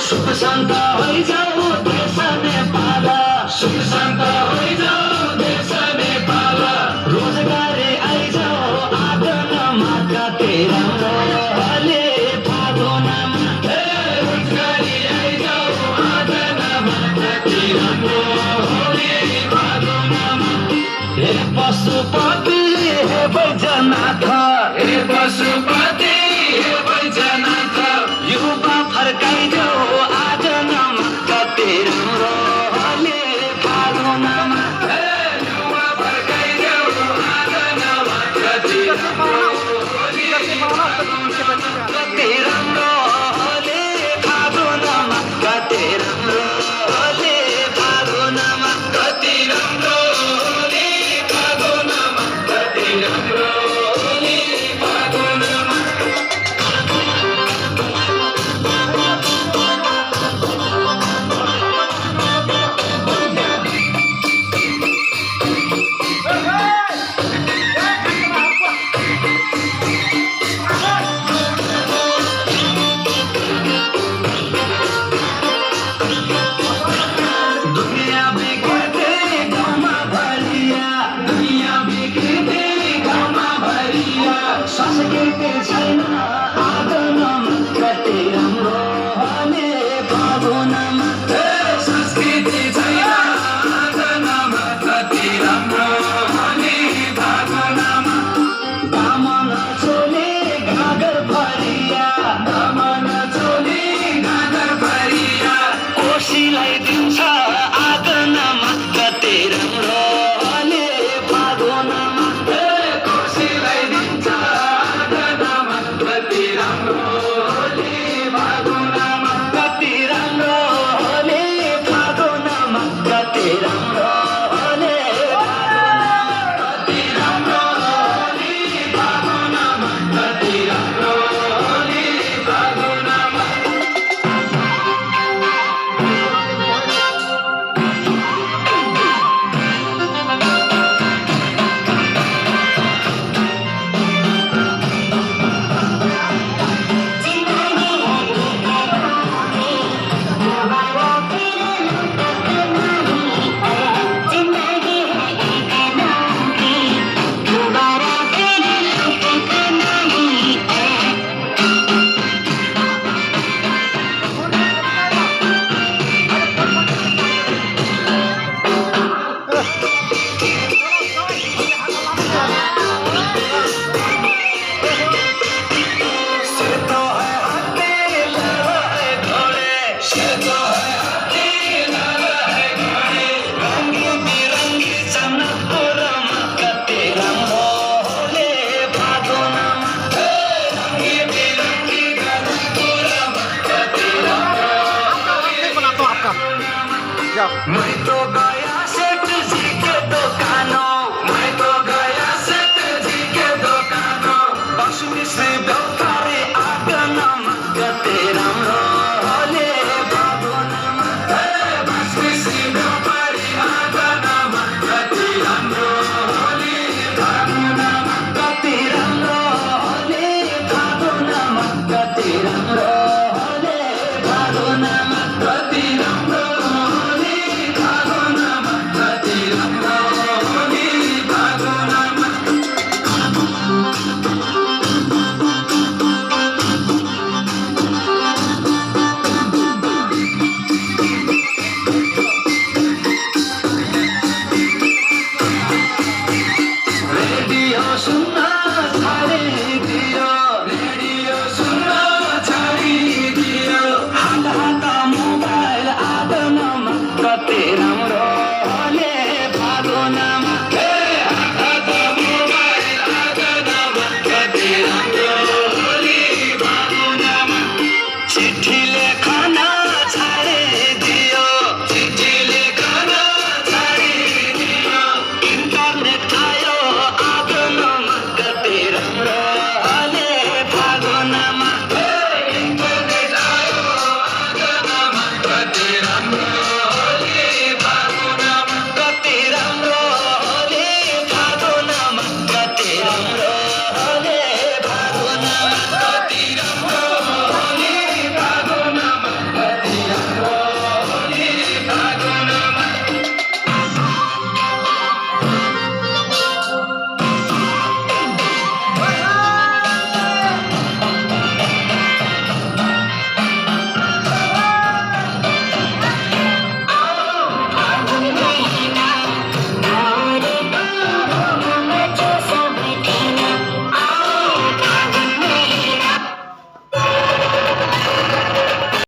सुख शान्त होइजाऊ देश नेपाल, सुख शान्त होइजाऊ देश नेपाल, रोजगारी आइजाऊ आँगनमा कति राम्रो हले फागुनमा, रोजगारी आइजाऊ आँगनमा कति राम्रो हले फागुनमा। हे पशुपति हे बैजनाथ, हे पशुपति हे बैजनाथ, युवा फर्काइजाऊ आँगनमा कति राम्रो हले फागुनमा, युवा फर्काइजाऊ आँगनमा कति राम्रो हले फागुनमा, कति राम्रो हले फागुनमा, कति राम्रो हले फागुनमा, कति राम्रो हले फागुनमा, कति राम्रो हले फागुनमा। दुनिया बिग्रिँदै गाउँमा भरिया, दुनिया बिग्रिँदै गाउँमा भरिया, संस्कृति छैन आँगनमा कति राम्रो हले फागुनमा, संस्कृति छैन आँगनमा कति राम्रो हले फागुनमा। दामन चोली घागर भरिया, दामन चोली घागर भरिया, कोसीलाई दिन्छ आँगनमा कति राम्रो हले फागुनमा, कोसीलाई दिन्छ आँगनमा कति राम्रो हले फागुनमा, कति राम्रो हले फागुनमा, कति राम्रो हले फागुनमा, कति राम्रो हले फागुनमा, कति राम्रो हले फागुनमा। सेतो है हाथी लाल है घोड़े, सेतो है हाथी लाल है घोड़े, रंगी बिरंगी जनकपुरमा कति राम्रो हले फागुनमा, रंगी बिरंगी जनकपुरमा कति राम्रो हले फागुनमा। मैं तो गया सेठ जी के दुकानों, मैं तो गया सेठ जी के दुकानों, लक्ष्मी श्री व्यापारी आँगनमा कति राम्रो हले फागुनमा, लक्ष्मी श्री व्यापारी आँगनमा कति राम्रो हले फागुनमा, कति राम्रो हले फागुनमा, कति राम्रो हले फागुनमा, कति राम्रो हले फागुनमा, कति राम्रो हले फागुनमा। रेडियो सुन्न